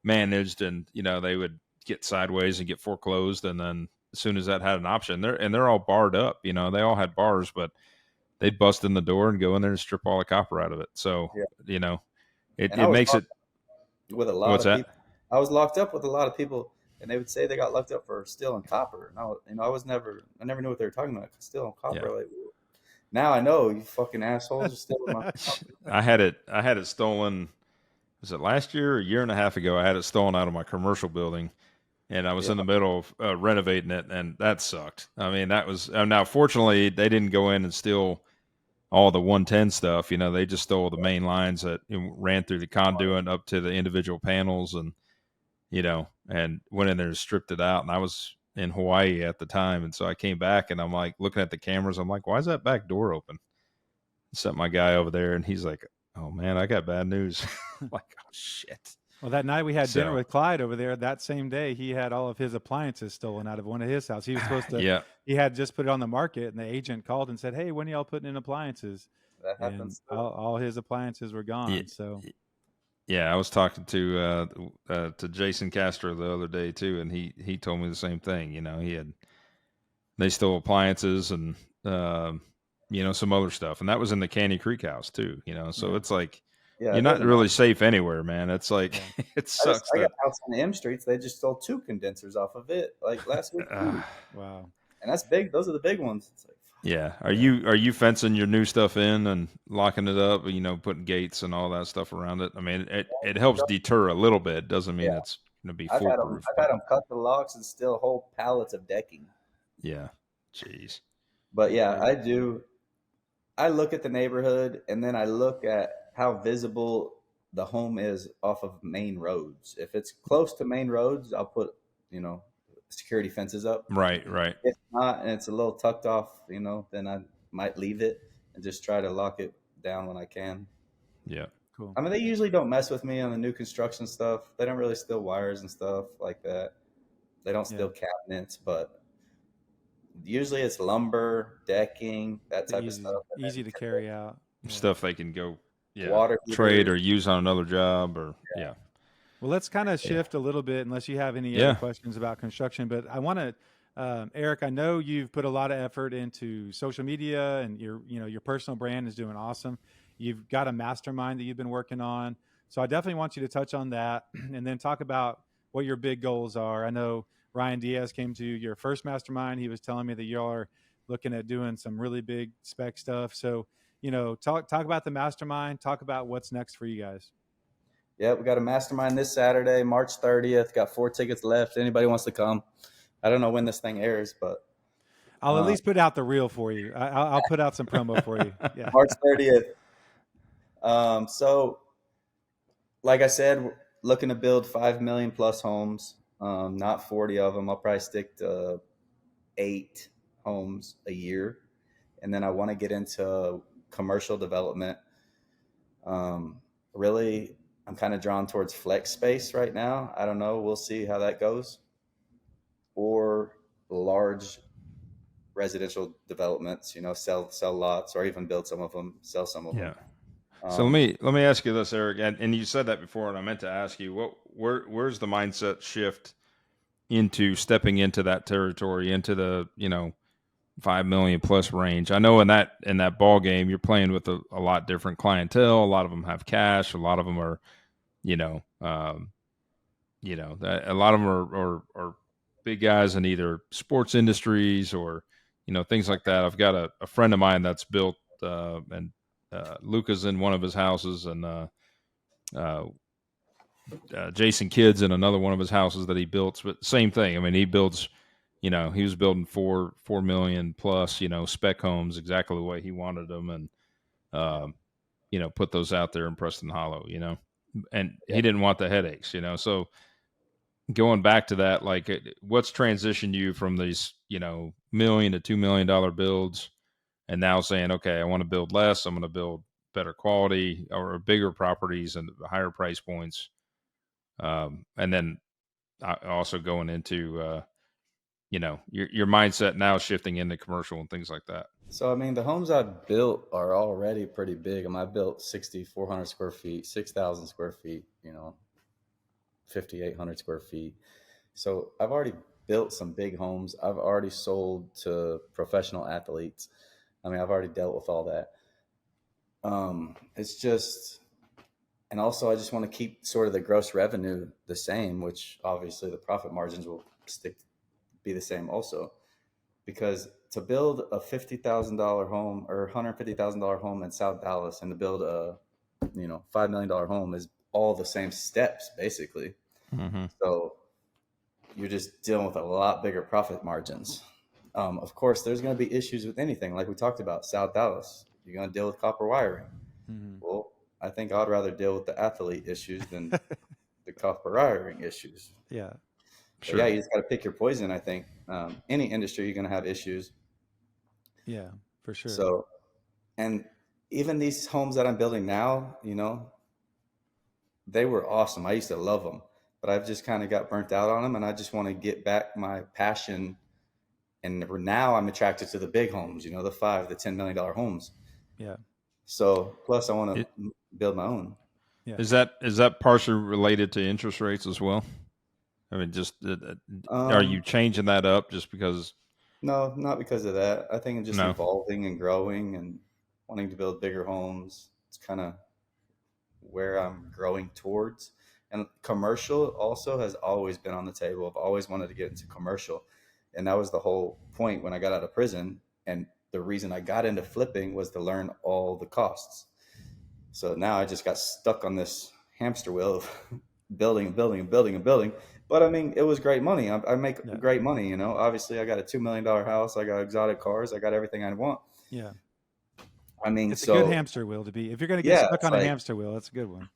managed, and they would get sideways and get foreclosed, and then as soon as that had an option, they're all barred up. They all had bars, but they'd bust in the door and go in there and strip all the copper out of it. So Yeah. And I it was makes it. with a lot What's of that? people. I was locked up with a lot of people, and they would say they got locked up for stealing copper. And I never knew what they were talking about. Stealing copper, Yeah. like now I know, you fucking assholes are stealing my copper. I had it stolen. Was it last year or a year and a half ago? I had it stolen out of my commercial building, and I was Yeah. in the middle of renovating it, and that sucked. I mean, that was now. Fortunately, they didn't go in and steal all the 110 stuff. They just stole the main lines that ran through the conduit up to the individual panels, and and went in there and stripped it out. And I was in Hawaii at the time, and so I came back, and I'm like looking at the cameras. I'm like, why is that back door open? Sent my guy over there, and he's like, oh man, I got bad news. I'm like, oh shit. Well, that night we had dinner So with Clyde over there. That same day, he had all of his appliances stolen out of one of his houses. He was supposed to. yeah, He had just put it on the market, and the agent called and said, "Hey, when are y'all putting in appliances?" That And happens. all his appliances were gone. yeah, So yeah. I was talking to Jason Castro the other day too, and he told me the same thing. They stole appliances and some other stuff, and that was in the Caney Creek house too. So it's like Yeah, you're it not doesn't really matter. safe anywhere, man. It's like it sucks I got that. a house on the M streets. They just stole 2 condensers off of it like last week, too. wow. And that's big. Those are the big ones. It's like, Yeah. Are Yeah. you fencing your new stuff in and locking it up? Putting gates and all that stuff around it. I mean, it helps deter a little bit. Doesn't mean yeah, it's going to be I've had them. foolproof. I've had them cut the locks and still whole pallets of decking. Yeah. Jeez. But yeah, Yeah. I do. I look at the neighborhood, and then I look at how visible the home is off of main roads. If it's close to main roads, I'll put security fences up. Right. Right. If not, and it's a little tucked off, then I might leave it and just try to lock it down when I can. Yeah. Cool. I mean, they usually don't mess with me on the new construction stuff. They don't really steal wires and stuff like that. They don't steal cabinets, but usually it's lumber, decking, that type of stuff. And Easy then to carry out. Yeah. Stuff they can go water trade heater. or use on another job or Yeah. Well, let's kind of shift a little bit, unless you have any Yeah. other questions about construction. But I want to, Eric, I know you've put a lot of effort into social media, and your personal brand is doing awesome. You've got a mastermind that you've been working on, so I definitely want you to touch on that, and then talk about what your big goals are. I know Ryan Diaz came to your first mastermind. He was telling me that y'all are looking at doing some really big spec stuff. So talk about the mastermind. Talk about what's next for you guys. Yeah, we got a mastermind this Saturday, March 30th. Got 4 tickets left. Anybody wants to come? I don't know when this thing airs, but I'll at least put out the reel for you. I'll put out some promo for you. Yeah. March 30th. So, like I said, we're looking to build 5 million plus homes. Not 40 of them. I'll probably stick to 8 homes a year, and then I want to get into commercial development. Really, I'm kind of drawn towards flex space right now. I don't know. We'll see how that goes. Or large residential developments, sell lots, or even build some of them, sell some of them. So let me ask you this, Eric, and you said that before, and I meant to ask you, where's the mindset shift into stepping into that territory, into the 5 million plus range? I know in that ball game, you're playing with a lot different clientele. A lot of them have cash. A lot of them are, a lot of them are big guys in either sports industries or things like that. I've got a friend of mine that's built and Luca's in one of his houses, and Jason Kidd's in another one of his houses that he built. But same thing. I mean, he builds. He was building 4 million plus. Spec homes exactly the way he wanted them, and put those out there in Preston Hollow. And he didn't want the headaches. So going back to that, like, what's transitioned you from these, $1 to $2 million builds, and now saying, okay, I want to build less. I'm going to build better quality or bigger properties and higher price points. And then also going into, your mindset now shifting into commercial and things like that. So, I mean, the homes I've built are already pretty big. I mean, I built 6,400 square feet, 6,000 square feet, 5,800 square feet. So I've already built some big homes. I've already sold to professional athletes. I mean, I've already dealt with all that. It's just, and also I just want to keep sort of the gross revenue the same, which obviously the profit margins will be the same also, because to build a $50,000 home or $150,000 home in South Dallas and to build a, $5 million home is all the same steps basically. Mm-hmm. So you're just dealing with a lot bigger profit margins. Of course, there's going to be issues with anything. Like we talked about, South Dallas, you're going to deal with copper wiring. Mm-hmm. Well, I think I'd rather deal with the athlete issues than the copper wiring issues. Yeah. Sure. Yeah, you just got to pick your poison, I think. Any industry, you're going to have issues. Yeah, for sure. So, and even these homes that I'm building now, they were awesome. I used to love them, but I've just kind of got burnt out on them, and I just want to get back my passion. And now I'm attracted to the big homes, the $5, the $10 million homes. Yeah. So plus I want to build my own. Yeah. Is that partially related to interest rates as well? I mean, just are you changing that up just because? No, not because of that. I think it's just evolving and growing and wanting to build bigger homes. It's kind of where I'm growing towards. And commercial also has always been on the table. I've always wanted to get into commercial. And that was the whole point when I got out of prison. And the reason I got into flipping was to learn all the costs. So now I just got stuck on this hamster wheel of building and building and building and building. But I mean, it was great money. I make great money, Obviously, I got a $2 million house. I got exotic cars. I got everything I want. Yeah. I mean, it's a good hamster wheel to be. If you're going to get stuck on a hamster wheel, that's a good one.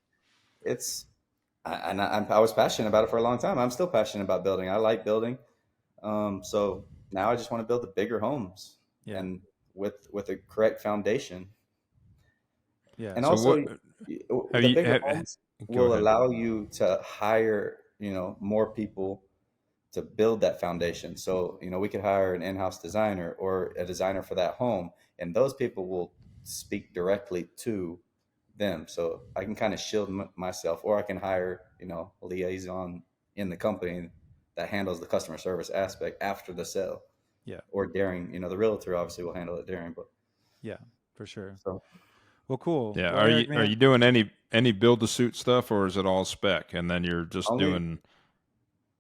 I was passionate about it for a long time. I'm still passionate about building. I like building. So now I just want to build the bigger homes and with a correct foundation. Yeah. And so also the bigger homes will allow you to hire, more people to build that foundation. So, we could hire an in-house designer or a designer for that home, and those people will speak directly to them. So I can kind of shield myself, or I can hire, a liaison in the company that handles the customer service aspect after the sale. Yeah. Or during, the realtor obviously will handle it during, but yeah, for sure. So, well, cool. Yeah. Well, are you doing any build to suit stuff, or is it all spec? And then you're just doing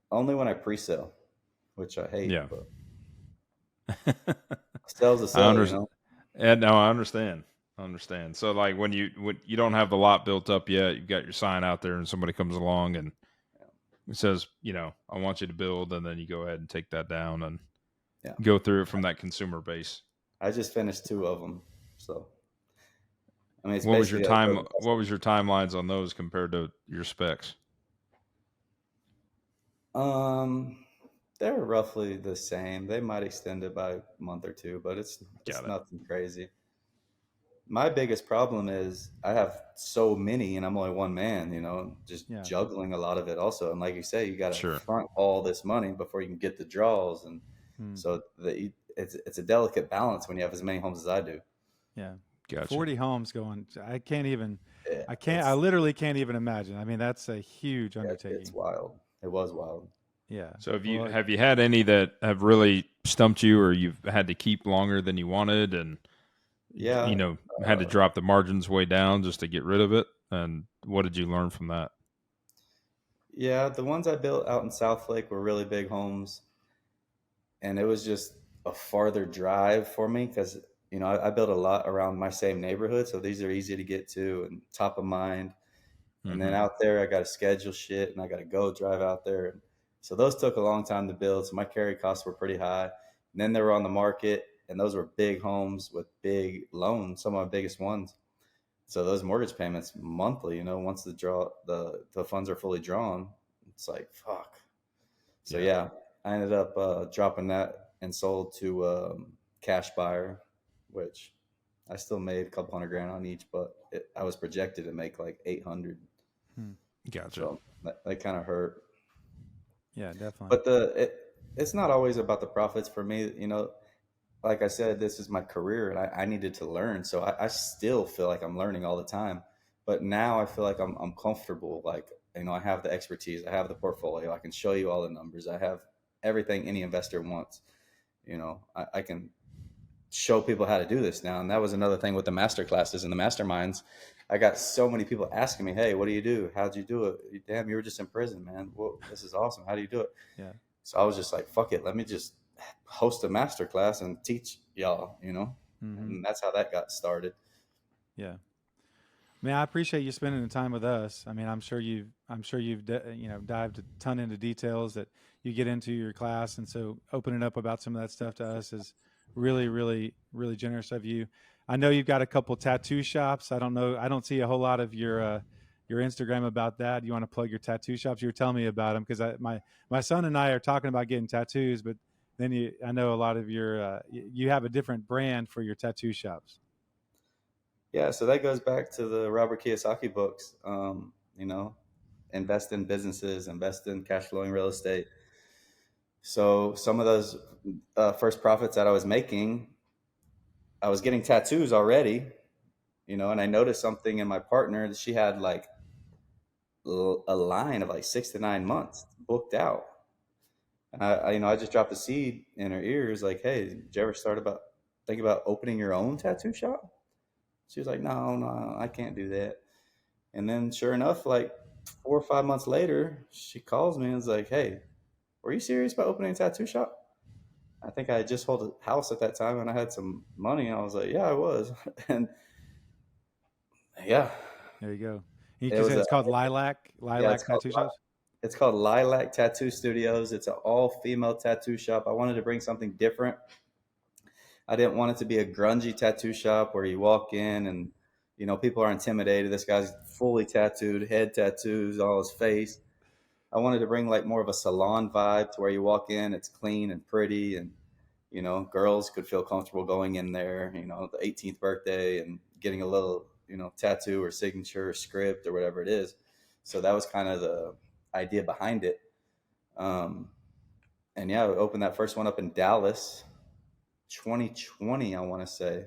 only when I pre-sale, which I hate. Yeah. But sales a sale, And no, I understand. So like when you don't have the lot built up yet, you've got your sign out there and somebody comes along and says, I want you to build, and then you go ahead and take that down and go through it from that consumer base. I just finished 2 of them. So I mean, what was your timelines on those compared to your specs? They're roughly the same. They might extend it by a month or 2, but it's nothing crazy. My biggest problem is I have so many and I'm only one man, just juggling a lot of it also. And like you say, you got to front all this money before you can get the draws. And so it's a delicate balance when you have as many homes as I do. Yeah. Gotcha. 40 homes going. I literally can't even imagine. I mean, that's a huge undertaking. It's wild. It was wild. Yeah. So have you had any that have really stumped you, or you've had to keep longer than you wanted, and had to drop the margins way down just to get rid of it? And what did you learn from that? Yeah, the ones I built out in Southlake were really big homes, and it was just a farther drive for me because you know, I built a lot around my same neighborhood, so these are easy to get to and top of mind. And then out there, I got to schedule shit, and I got to go drive out there. And so those took a long time to build. So my carry costs were pretty high. And then they were on the market, and those were big homes with big loans, some of my biggest ones. So those mortgage payments monthly, you know, once the funds are fully drawn, it's like, fuck. So yeah, I ended up dropping that and sold to cash buyer, which I still made a couple $100,000 on each, but I was projected to make like 800. Gotcha. So that kind of hurt. Yeah, definitely. But it's not always about the profits for me. You know, like I said, this is my career, and I needed to learn. So I still feel like I'm learning all the time. But now I feel like I'm comfortable. Like, you know, I have the expertise, I have the portfolio, I can show you all the numbers, I have everything any investor wants. You know, I can show people how to do this now. And that was another thing with the master classes and the masterminds. I got so many people asking me, hey, what do you do? How'd you do it? Damn, you were just in prison, man. Whoa, this is awesome. How do you do it? Yeah. So I was just like, fuck it. Let me just host a master class and teach y'all, you know? And that's how that got started. Yeah. Man, I appreciate you spending the time with us. I mean, I'm sure you've you know, dived a ton into details that you get into your class. And so opening up about some of that stuff to us is really, really, really generous of you. I know you've got a couple tattoo shops. I don't see a whole lot of your Instagram about that. You want to plug your tattoo shops? You were telling me about them because my son and I are talking about getting tattoos, but then I know a lot of you have a different brand for your tattoo shops. Yeah, so that goes back to the Robert Kiyosaki books. You know, invest in businesses, invest in cash flowing real estate. So some of those first profits that I was making, I was getting tattoos already, you know, and I noticed something in my partner. She had like a line of like 6 to 9 months booked out. And you know, I just dropped a seed in her ears, like, hey, did you ever think about opening your own tattoo shop? She was like, no, I can't do that. And then sure enough, like 4 or 5 months later, she calls me and is like, hey, were you serious about opening a tattoo shop? I think I had just sold a house at that time and I had some money. And I was like, yeah, I was. And yeah. There you go. It's called Lilac Tattoo Shops? It's called Lilac Tattoo Studios. It's an all-female tattoo shop. I wanted to bring something different. I didn't want it to be a grungy tattoo shop where you walk in and, you know, people are intimidated. This guy's fully tattooed, head tattoos, all his face. I wanted to bring like more of a salon vibe to where you walk in, it's clean and pretty, and, you know, girls could feel comfortable going in there, you know, the 18th birthday and getting a little, you know, tattoo or signature or script or whatever it is. So that was kind of the idea behind it. And yeah, we opened that first one up in Dallas, 2020, I want to say.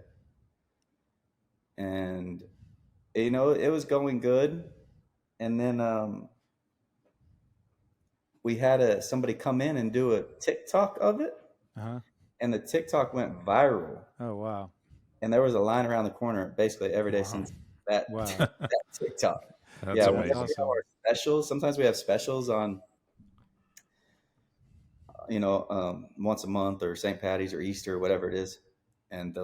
And, you know, it was going good. And then we had somebody come in and do a TikTok of it. Uh-huh. And the TikTok went viral. Oh, wow. And there was a line around the corner basically every day since that, that TikTok. That's amazing. Awesome. Our specials. Sometimes we have specials on, you know, once a month or St. Patty's or Easter, whatever it is. And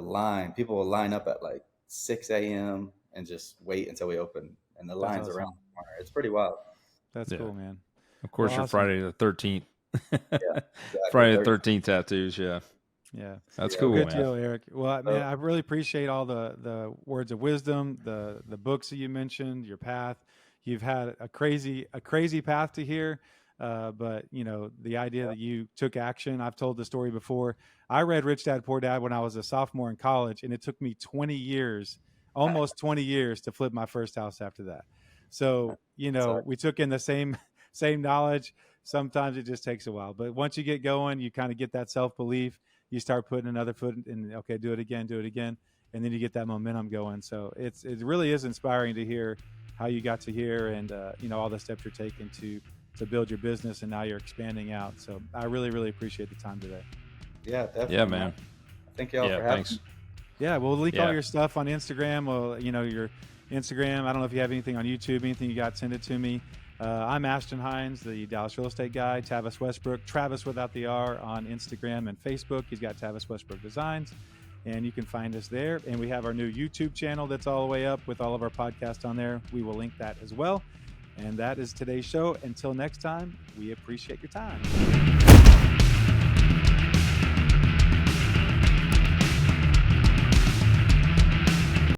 people will line up at like 6 a.m. and just wait until we open. And the line's awesome. around the corner. It's pretty wild. That's cool, man. Of course, you're awesome. Friday the 13th. Yeah, exactly. Friday the 13th tattoos. Yeah. Yeah, that's cool. Good man. deal, Eric. Well, man, I really appreciate all the words of wisdom, the books that you mentioned, your path. You've had a crazy path to here, but you know the idea that you took action. I've told the story before. I read Rich Dad Poor Dad when I was a sophomore in college, and it took me 20 years, almost 20 years, to flip my first house after that. So you know, we took in the same knowledge. Sometimes it just takes a while, but once you get going, you kind of get that self-belief. You start putting another foot in, okay, do it again. And then you get that momentum going. So it really is inspiring to hear how you got to here and, you know, all the steps you're taking to build your business, and now you're expanding out. So I really, really appreciate the time today. Yeah, definitely. Yeah, man. Thank y'all for having me. Yeah, we'll link all your stuff on Instagram. Well, you know, your Instagram. I don't know if you have anything on YouTube, anything you got, send it to me. I'm Ashton Hines, the Dallas real estate guy. Tavis Westbrook, Travis without the R, on Instagram and Facebook. He's got Tavis Westbrook Designs. and you can find us there. And we have our new YouTube channel that's all the way up with all of our podcasts on there. We will link that as well. And that is today's show. Until next time, we appreciate your time.